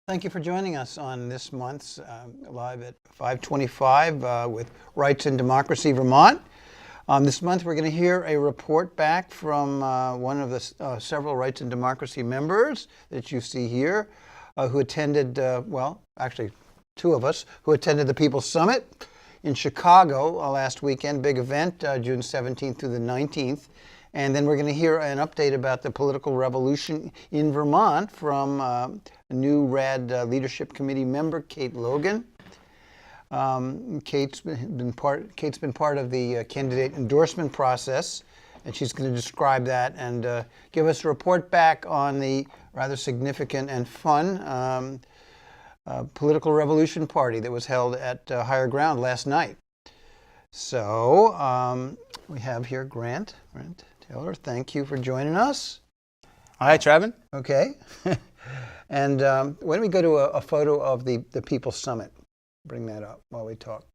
Thank you for joining us on this month's live at 5:25 with Rights and Democracy Vermont. This month we're going to hear a report back from one of the several Rights and Democracy members that you see here who attended, well, actually two of us, who attended the People's Summit in Chicago last weekend, big event, June 17th through the 19th. And then we're going to hear an update about the political revolution in Vermont from a new RAD Leadership Committee member, Kate Logan. Kate's been part of the candidate endorsement process, and she's going to describe that and give us a report back on the rather significant and fun political revolution party that was held at Higher Ground last night. So we have here Grant Taylor. Thank you for joining us. Hi, Traven. Okay. And why don't we go to a photo of the People's Summit? Bring that up while we talk.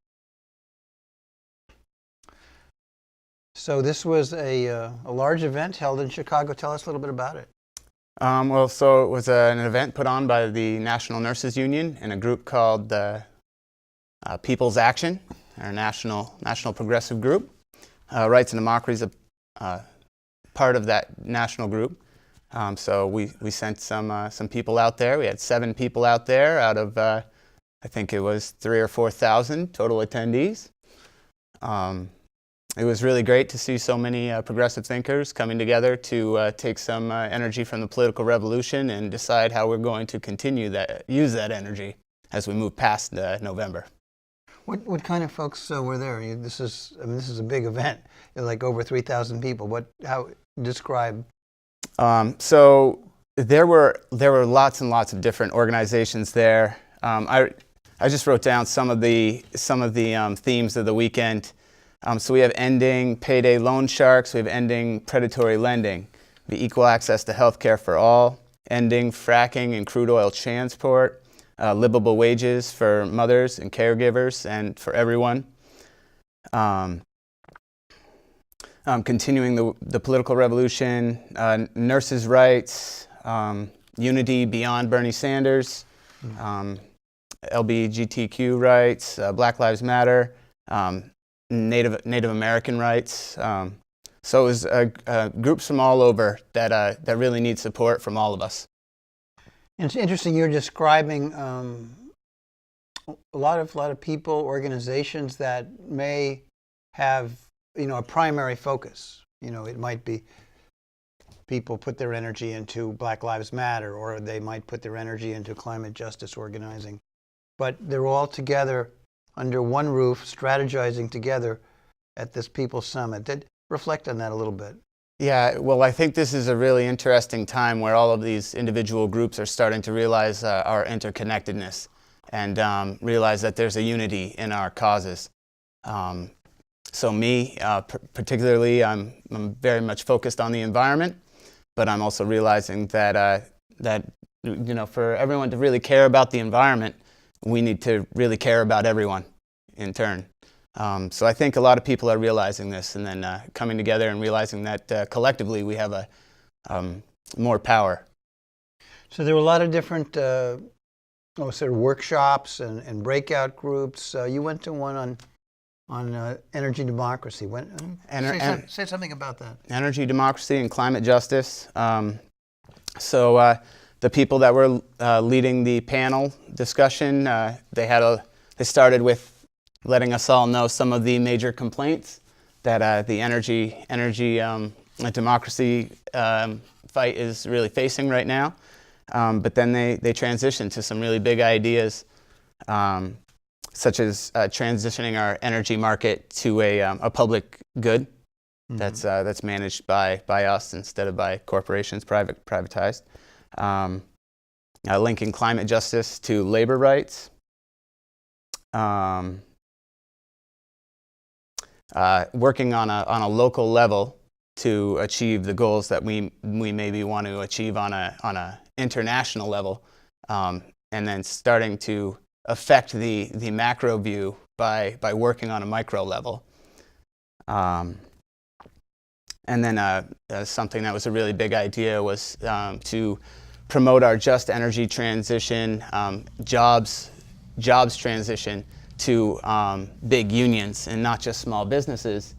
So this was a large event held in Chicago. Tell us a little bit about it. So it was an event put on by the National Nurses Union and a group called the People's Action, our national progressive group. Rights and Democracy is a part of that national group. So we sent some people out there. We had 7 people out there out of I think it was 3,000 or 4,000 total attendees. It was really great to see so many progressive thinkers coming together to take some energy from the political revolution and decide how we're going to use that energy as we move past November. What kind of folks were there? This is a big event. Like over 3,000 people. How describe? So there were lots and lots of different organizations there. I just wrote down some of the themes of the weekend. So we have ending payday loan sharks. We have ending predatory lending. We have equal access to health care for all. Ending fracking and crude oil transport. Livable wages for mothers and caregivers and for everyone. Continuing the political revolution, nurses' rights, unity beyond Bernie Sanders, LGBTQ rights, Black Lives Matter, Native American rights. So it was groups from all over that really need support from all of us. It's interesting you're describing a lot of people, organizations that may have a primary focus. It might be people put their energy into Black Lives Matter, or they might put their energy into climate justice organizing. But they're all together under one roof, strategizing together at this People's Summit. Reflect on that a little bit. Yeah, well, I think this is a really interesting time where all of these individual groups are starting to realize our interconnectedness and realize that there's a unity in our causes. So me, particularly, I'm very much focused on the environment, but I'm also realizing that for everyone to really care about the environment, we need to really care about everyone in turn. So I think a lot of people are realizing this and then coming together and realizing that collectively we have more power. So there were a lot of different workshops and breakout groups. You went to one on energy democracy. Say something about that. Energy democracy and climate justice. So the people that were leading the panel discussion, they started with letting us all know some of the major complaints that the energy democracy fight is really facing right now. But then they transitioned to some really big ideas, such as transitioning our energy market to a public good that's managed by us instead of by corporations, privatized. Linking climate justice to labor rights. Working on a local level to achieve the goals that we maybe want to achieve on a international level, and then starting to affect the macro view by working on a micro level. And then something that was a really big idea was to promote our just energy transition, jobs transition to big unions and not just small businesses,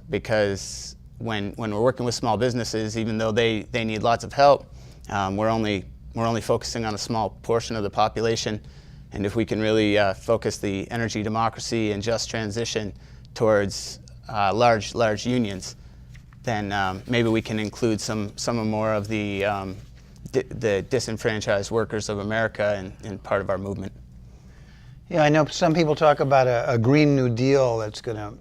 because when we're working with small businesses, even though they need lots of help, we're only focusing on a small portion of the population. And if we can really focus the energy democracy and just transition towards large unions, then maybe we can include some more of the disenfranchised workers of America in part of our movement. Yeah, I know some people talk about a Green New Deal that's going to.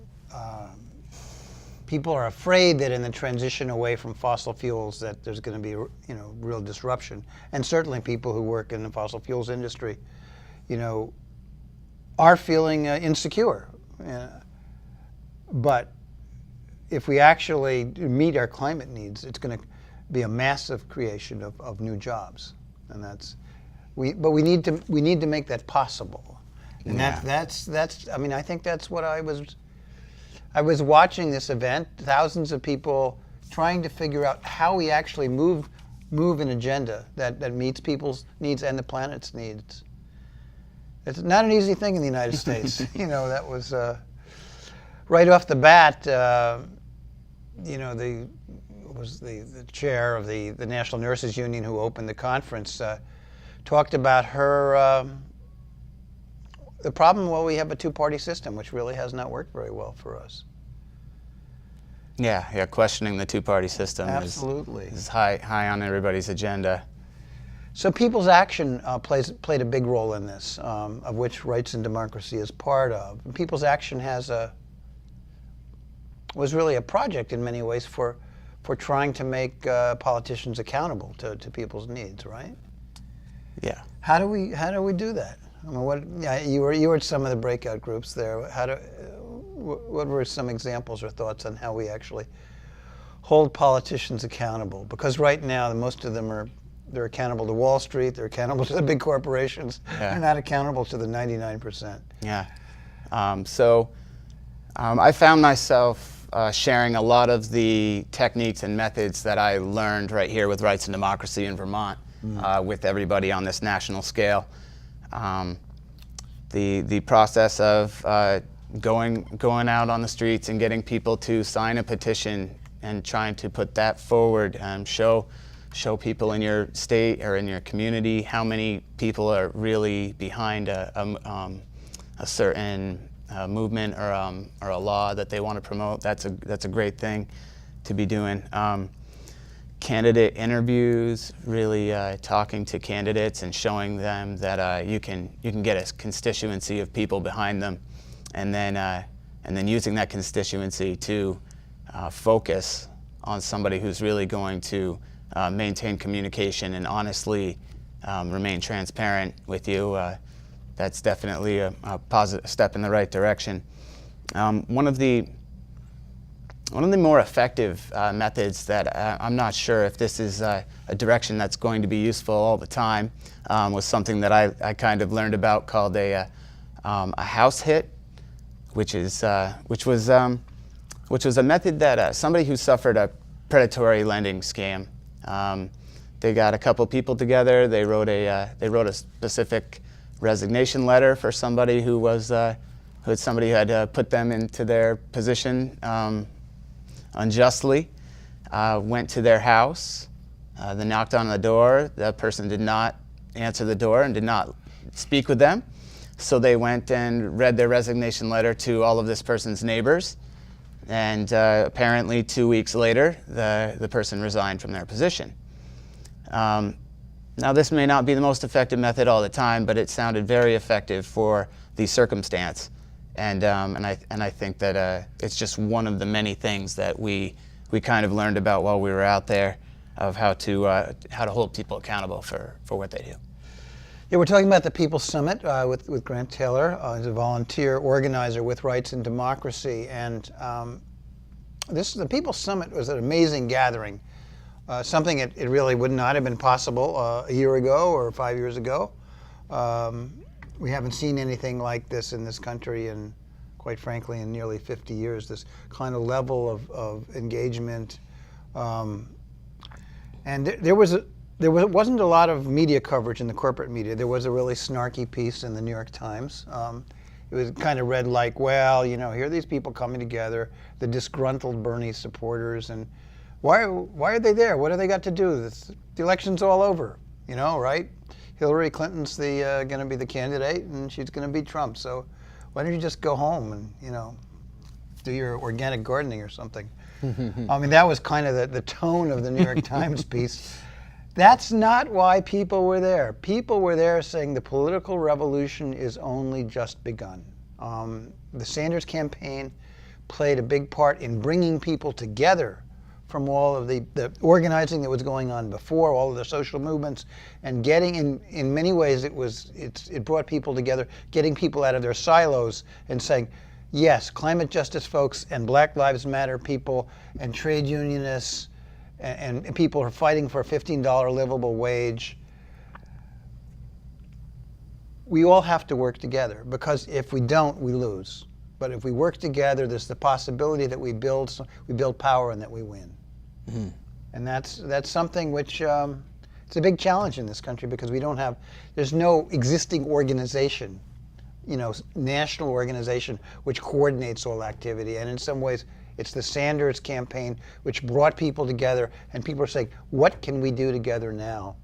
People are afraid that in the transition away from fossil fuels that there's going to be, real disruption, and certainly people who work in the fossil fuels industry, are feeling insecure. But if we actually meet our climate needs, it's going to be a massive creation of new jobs, and but we need to make that possible. And that's I mean, I think that's what I was watching this event, thousands of people trying to figure out how we actually move an agenda that meets people's needs and the planet's needs. It's not an easy thing in the United States. That was right off the bat. The chair of the National Nurses Union who opened the conference talked about her. The problem, well, we have a two-party system, which really has not worked very well for us. Yeah, questioning the two-party system Absolutely. is high on everybody's agenda. So People's Action played a big role in this, of which Rights and Democracy is part of. And People's Action was really a project in many ways for trying to make politicians accountable to people's needs, right? Yeah. How do we do that? I mean, you were at some of the breakout groups there. What were some examples or thoughts on how we actually hold politicians accountable? Because right now, most of them they're accountable to Wall Street, they're accountable to the big corporations, They're not accountable to the 99%. Yeah. I found myself sharing a lot of the techniques and methods that I learned right here with Rights and Democracy in Vermont with everybody on this national scale. The process of going out on the streets and getting people to sign a petition and trying to put that forward and show people in your state or in your community how many people are really behind a certain movement or a law that they want to promote. That's a great thing to be doing. Candidate interviews, really talking to candidates and showing them that you can get a constituency of people behind them, and then using that constituency to focus on somebody who's really going to maintain communication and honestly remain transparent with you. That's definitely a positive step in the right direction. One of the more effective methods that I'm not sure if this is a direction that's going to be useful all the time was something that I kind of learned about called a house hit, which was a method that somebody who suffered a predatory lending scam. They got a couple people together. They wrote a specific resignation letter for somebody who had put them into their position unjustly. Went to their house. They knocked on the door. That person did not answer the door and did not speak with them. So they went and read their resignation letter to all of this person's neighbors. And apparently 2 weeks later, the person resigned from their position. Now, this may not be the most effective method all the time, but it sounded very effective for the circumstance. And I think that it's just one of the many things that we kind of learned about while we were out there of how to hold people accountable for what they do. Yeah, we're talking about the People's Summit with Grant Taylor. He's a volunteer organizer with Rights and Democracy. And the People's Summit was an amazing gathering, something it really would not have been possible a year ago or 5 years ago. We haven't seen anything like this in this country in, quite frankly, in nearly 50 years, this kind of level of engagement. And there was There wasn't a lot of media coverage in the corporate media. There was a really snarky piece in the New York Times. It was kind of read like, well, you know, here are these people coming together, the disgruntled Bernie supporters, and why are they there? What have they got to do? The election's all over, you know, right? Hillary Clinton's going to be the candidate, and she's going to beat Trump. So why don't you just go home and, you know, do your organic gardening or something? I mean, that was kind of the tone of the New York Times piece. That's not why people were there. People were there saying the political revolution is only just begun. The Sanders campaign played a big part in bringing people together from all of the organizing that was going on before, all of the social movements, and getting in many ways it brought people together, getting people out of their silos and saying, yes, climate justice folks and Black Lives Matter people and trade unionists and people are fighting for a $15 livable wage. We all have to work together, because if we don't, we lose. But if we work together, there's the possibility that we build power and that we win. Mm-hmm. And that's something which it's a big challenge in this country, because there's no existing organization, you know, national organization which coordinates all activity. And in some ways, it's the Sanders campaign which brought people together, and people are saying, what can we do together now?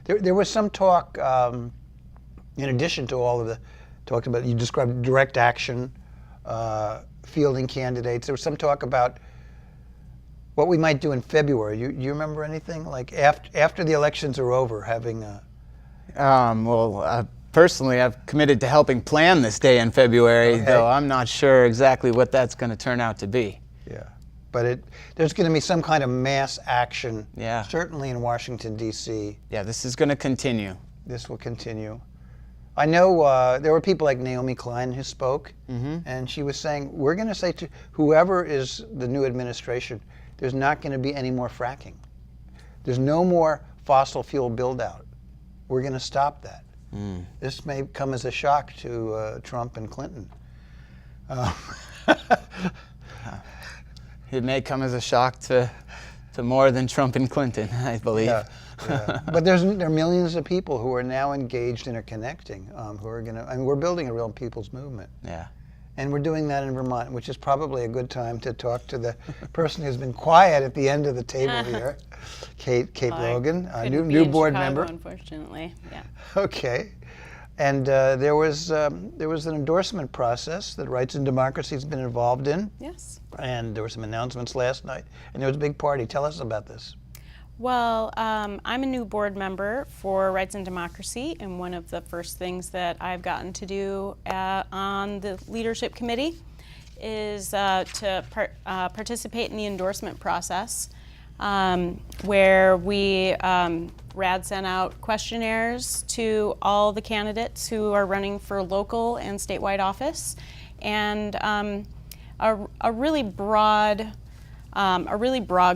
There was some talk, in addition to all of the talk about, you described direct action, fielding candidates. There was some talk about what we might do in February. You remember anything? Like after the elections are over, having a... Personally, I've committed to helping plan this day in February, though I'm not sure exactly what that's going to turn out to be. Yeah, but there's going to be some kind of mass action, yeah, certainly in Washington, D.C. Yeah, this is going to continue. This will continue. I know there were people like Naomi Klein who spoke, mm-hmm. and she was saying, we're going to say to whoever is the new administration, there's not going to be any more fracking. There's no more fossil fuel build-out. We're going to stop that. Mm. This may come as a shock to Trump and Clinton. It may come as a shock to more than Trump and Clinton, I believe. Yeah, yeah. But there are millions of people who are now engaged and are connecting, who are going to, I mean, we're building a real people's movement. Yeah. And we're doing that in Vermont, which is probably a good time to talk to the person who's been quiet at the end of the table here, Kate Logan, new board member. Unfortunately, yeah. Okay, and there was an endorsement process that Rights and Democracy has been involved in. Yes. And there were some announcements last night, and there was a big party. Tell us about this. Well, I'm a new board member for Rights and Democracy, and one of the first things that I've gotten to do on the Leadership Committee is to participate in the endorsement process, where we RAD sent out questionnaires to all the candidates who are running for local and statewide office, and a really broad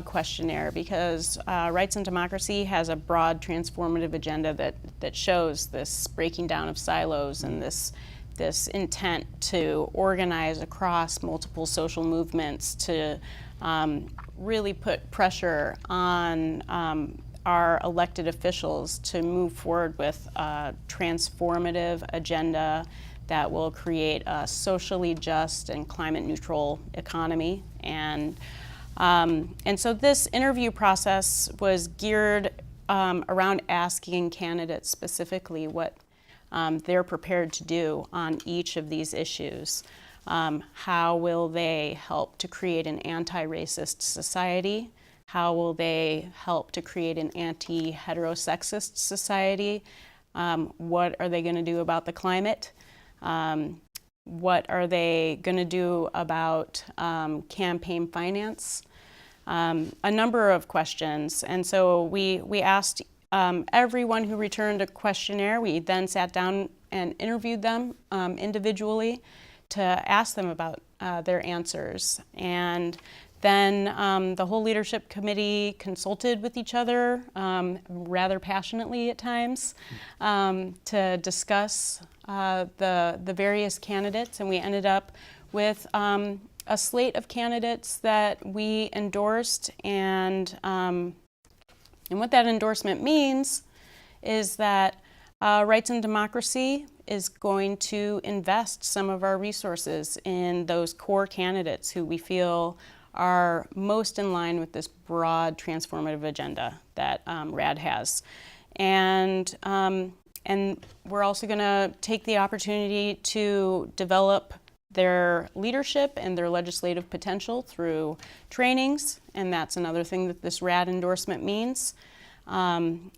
questionnaire, because Rights and Democracy has a broad transformative agenda that shows this breaking down of silos and this intent to organize across multiple social movements to really put pressure on our elected officials to move forward with a transformative agenda that will create a socially just and climate neutral economy. And so this interview process was geared around asking candidates specifically what they're prepared to do on each of these issues. How will they help to create an anti-racist society? How will they help to create an anti-heterosexist society? What are they going to do about the climate? What are they going to do about campaign finance? A number of questions. And so we asked everyone who returned a questionnaire. We then sat down and interviewed them individually to ask them about their answers. And then the whole leadership committee consulted with each other rather passionately at times to discuss the various candidates, and we ended up with a slate of candidates that we endorsed and And what that endorsement means is that Rights and Democracy is going to invest some of our resources in those core candidates who we feel are most in line with this broad transformative agenda that RAD has. And we're also going to take the opportunity to develop their leadership and their legislative potential through trainings, and that's another thing that this RAD endorsement means. And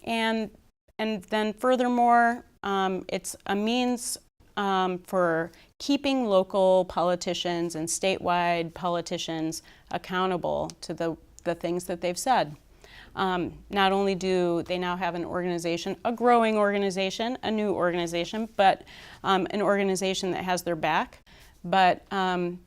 then furthermore, it's a means for keeping local politicians and statewide politicians accountable to the things that they've said. Not only do they now have an organization, a growing organization, a new organization, but an organization that has their back, but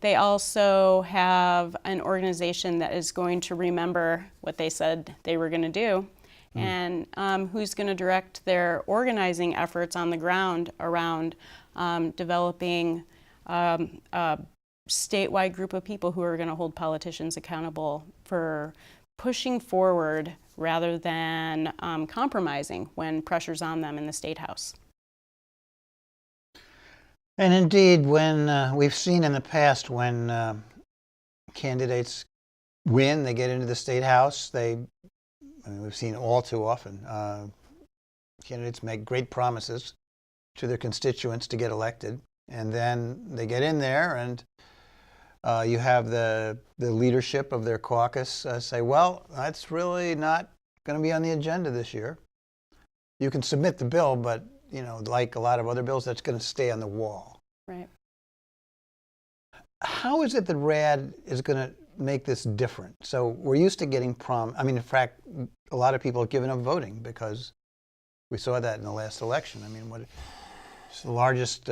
they also have an organization that is going to remember what they said they were going to do, and who's going to direct their organizing efforts on the ground around developing a statewide group of people who are going to hold politicians accountable for pushing forward rather than compromising when pressure's on them in the State House. And indeed, when we've seen in the past when candidates win, they get into the State House, we've seen all too often, candidates make great promises to their constituents to get elected, and then they get in there and you have the leadership of their caucus say, well, that's really not going to be on the agenda this year. You can submit the bill, but like a lot of other bills, that's going to stay on the wall. Right. How is it that RAD is going to make this different? So we're used to getting in fact, a lot of people have given up voting because we saw that in the last election. It's the largest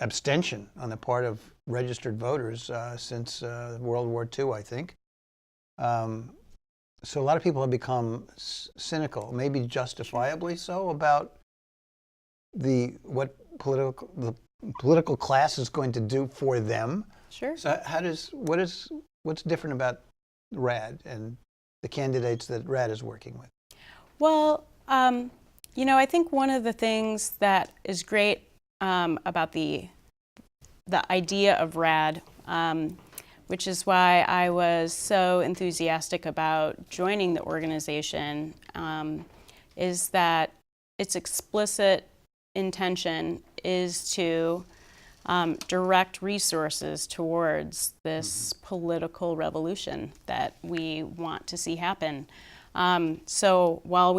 abstention on the part of registered voters since World War II, I think. So a lot of people have become cynical, maybe justifiably so, about what the political class is going to do for them. Sure. So what's different about RAD and the candidates that RAD is working with? Well, I think one of the things that is great about the idea of RAD, which is why I was so enthusiastic about joining the organization, is that its explicit intention is to direct resources towards this political revolution that we want to see happen. So while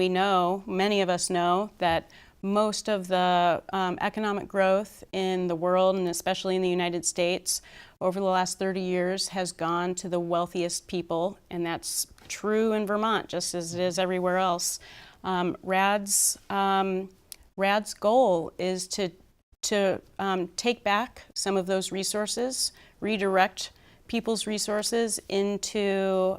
many of us know that most of the economic growth in the world, and especially in the United States, over the last 30 years has gone to the wealthiest people, and that's true in Vermont just as it is everywhere else. RAD's goal is to take back some of those resources, redirect people's resources into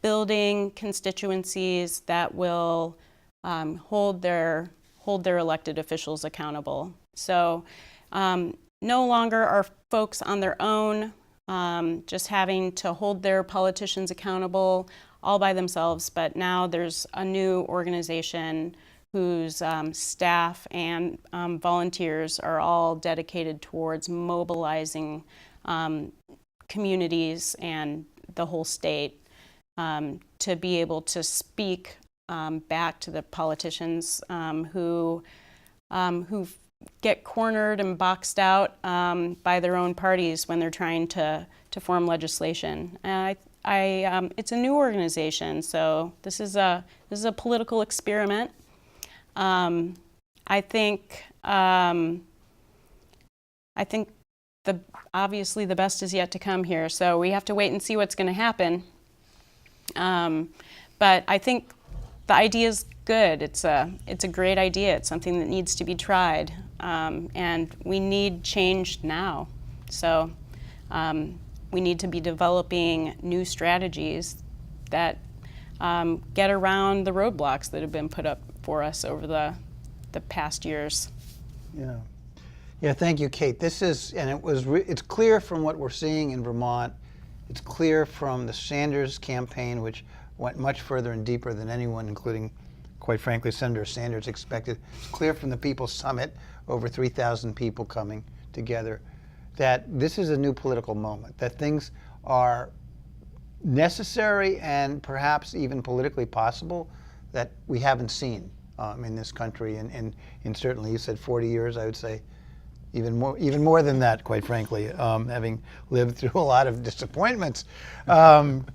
building constituencies that will hold their elected officials accountable. So no longer are folks on their own just having to hold their politicians accountable all by themselves, but now there's a new organization whose staff and volunteers are all dedicated towards mobilizing communities and the whole state to be able to speak back to the politicians who get cornered and boxed out by their own parties when they're trying to form legislation. It's a new organization, so this is a political experiment. I think obviously the best is yet to come here, so we have to wait and see what's going to happen. But I think the idea is good. It's a great idea. It's something that needs to be tried, and we need change now. So we need to be developing new strategies that get around the roadblocks that have been put up for us over the past years. Yeah. Thank you, Kate. It's clear from what we're seeing in Vermont. It's clear from the Sanders campaign, which went much further and deeper than anyone, including, quite frankly, Senator Sanders expected. It's clear from the People's Summit, over 3,000 people coming together, that this is a new political moment, that things are necessary and perhaps even politically possible that we haven't seen in this country. And certainly, you said 40 years, I would say even more than that, quite frankly, having lived through a lot of disappointments. And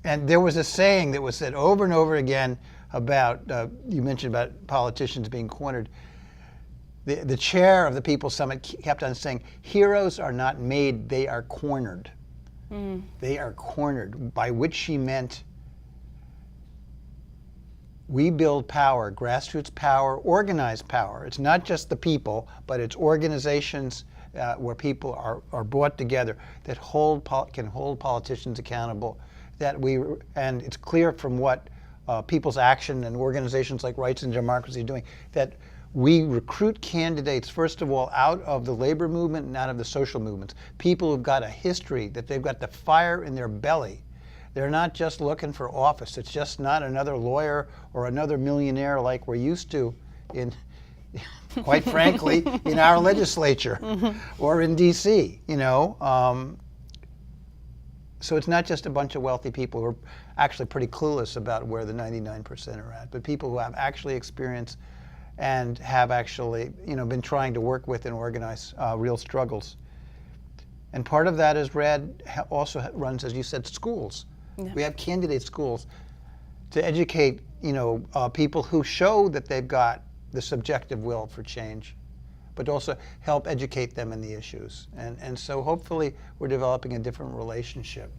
there was a saying that was said over and over again about, you mentioned about politicians being cornered. The chair of the People's Summit kept on saying, heroes are not made, they are cornered. They are cornered, by which she meant we build power, grassroots power, organized power. It's not just the people, but it's organizations where people are brought together that can hold politicians accountable. And it's clear from what People's Action and organizations like Rights and Democracy are doing, that we recruit candidates, first of all, out of the labor movement and out of the social movements. People who've got a history, that they've got the fire in their belly. They're not just looking for office. It's just not another lawyer or another millionaire like we're used to in, quite frankly, in our legislature or in DC, you know. So it's not just a bunch of wealthy people who are actually pretty clueless about where the 99% are at, but people who have actually experience and have actually, you know, been trying to work with and organize real struggles. And part of that is RAD also runs, as you said, schools. Yeah. We have candidate schools to educate, you know, people who show that they've got the subjective will for change, but also help educate them in the issues. And so hopefully we're developing a different relationship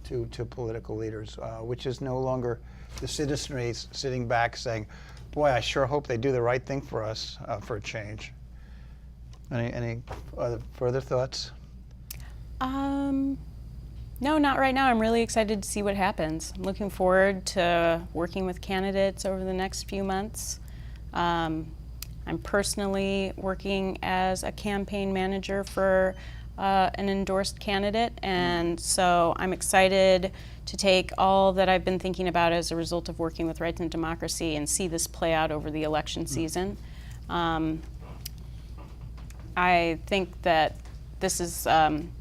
to political leaders, which is no longer the citizenry sitting back saying, boy, I sure hope they do the right thing for us for a change. Any other further thoughts? No, not right now. I'm really excited to see what happens. I'm looking forward to working with candidates over the next few months. I'm personally working as a campaign manager for an endorsed candidate, and so I'm excited to take all that I've been thinking about as a result of working with Rights and Democracy and see this play out over the election season. I think that this is going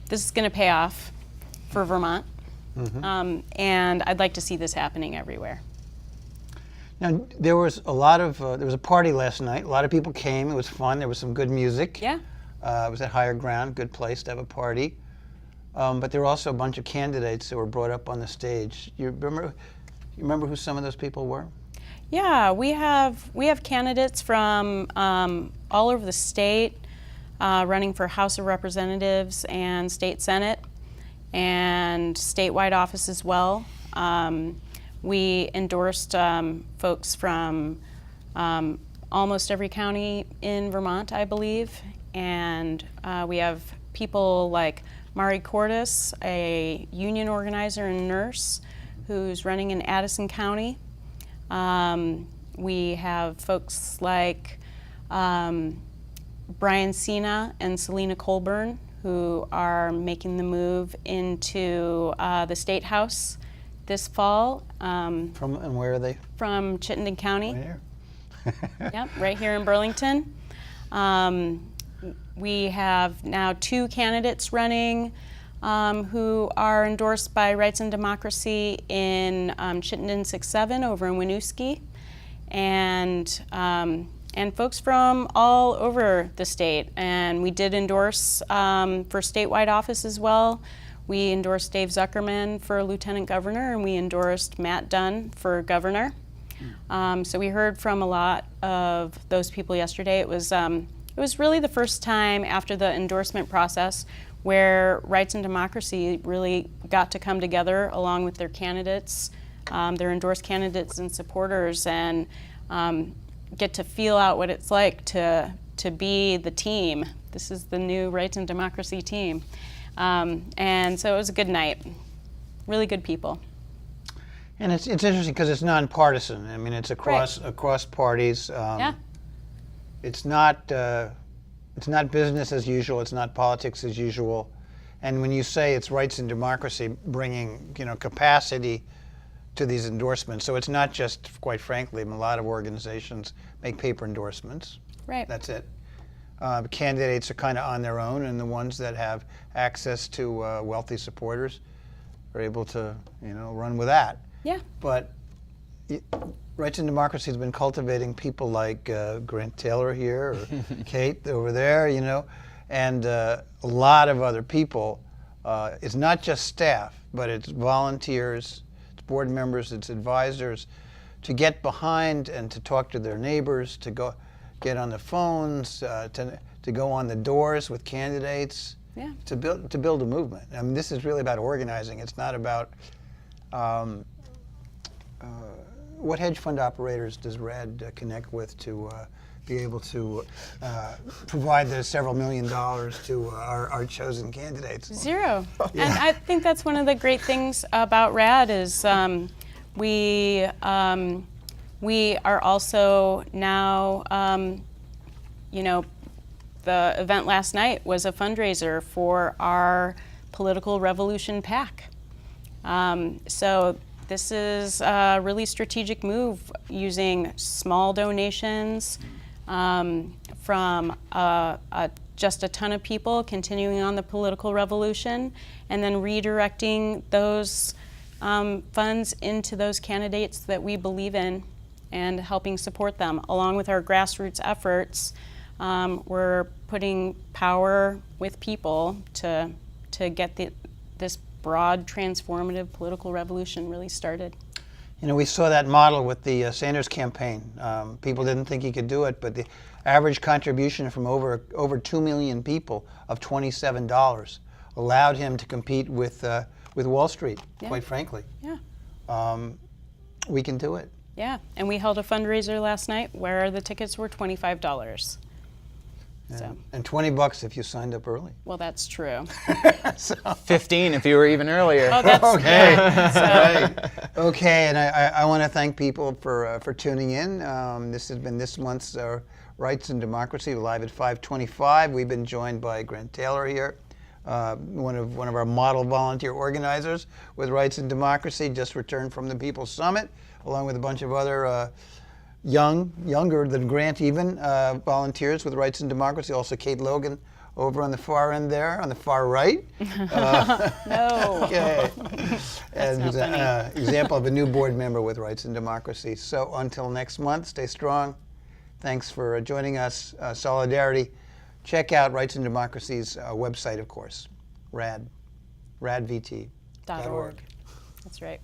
to pay off for Vermont, and I'd like to see this happening everywhere. Now, there was a party last night. A lot of people came. It was fun. There was some good music. Yeah. It was at Higher Ground, good place to have a party. But there were also a bunch of candidates that were brought up on the stage. You remember who some of those people were? Yeah, we have candidates from all over the state running for House of Representatives and State Senate and statewide office as well. We endorsed folks from almost every county in Vermont, I believe, and we have people like Mari Cordes, a union organizer and nurse who's running in Addison County. We have folks like Brian Cena and Selena Colburn, who are making the move into the State House this fall. And where are they? From Chittenden County. Right here. Yep, right here in Burlington. We have now 2 candidates running who are endorsed by Rights and Democracy in Chittenden 6-7 over in Winooski, and folks from all over the state. And we did endorse for statewide office as well. We endorsed Dave Zuckerman for lieutenant governor, and we endorsed Matt Dunn for governor. So we heard from a lot of those people yesterday. It was really the first time after the endorsement process where Rights and Democracy really got to come together along with their candidates, their endorsed candidates and supporters, and get to feel out what it's like to be the team. This is the new Rights and Democracy team. And so it was a good night. Really good people. And it's interesting because it's nonpartisan. I mean, it's across parties. Yeah. It's not business as usual. It's not politics as usual. And when you say it's Rights and Democracy bringing, capacity to these endorsements, so it's not just, quite frankly, a lot of organizations make paper endorsements. Right. That's it. Candidates are kind of on their own, and the ones that have access to wealthy supporters are able to, run with that. Yeah. But Rights and Democracy has been cultivating people like Grant Taylor here, or Kate over there, and a lot of other people. It's not just staff, but it's volunteers, it's board members, it's advisors, to get behind and to talk to their neighbors, to go get on the phones, to go on the doors with candidates, Yeah. to build a movement. I mean, this is really about organizing. It's not about what hedge fund operators does RAD connect with to be able to provide the several $1 million to our chosen candidates? Zero. And I think that's one of the great things about RAD is we are also now, the event last night was a fundraiser for our Political Revolution PAC. So this is a really strategic move, using small donations from just a ton of people continuing on the political revolution, and then redirecting those funds into those candidates that we believe in and helping support them. Along with our grassroots efforts, we're putting power with people to get this broad, transformative political revolution really started. We saw that model with the Sanders campaign. People didn't think he could do it, but the average contribution from over 2 million people of $27 allowed him to compete with Wall Street, Yeah. quite frankly. Yeah. We can do it. Yeah, and we held a fundraiser last night where the tickets were $25. So, And $20 if you signed up early. well, that's true. 15 if you were even earlier. Oh, that's Okay. yeah, so, Right. Okay, and I want to thank people for tuning in. This has been this month's Rights and Democracy, live at 5:25. We've been joined by Grant Taylor here, one of our model volunteer organizers with Rights and Democracy, just returned from the People's Summit, along with a bunch of other younger than Grant even, volunteers with Rights and Democracy. Also Kate Logan over on the far end there, on the far right. no. Okay. And not funny. Example of a new board member with Rights and Democracy. So until next month, stay strong. Thanks for joining us. Solidarity. Check out Rights and Democracy's website, of course, radvt.org. .org. That's right.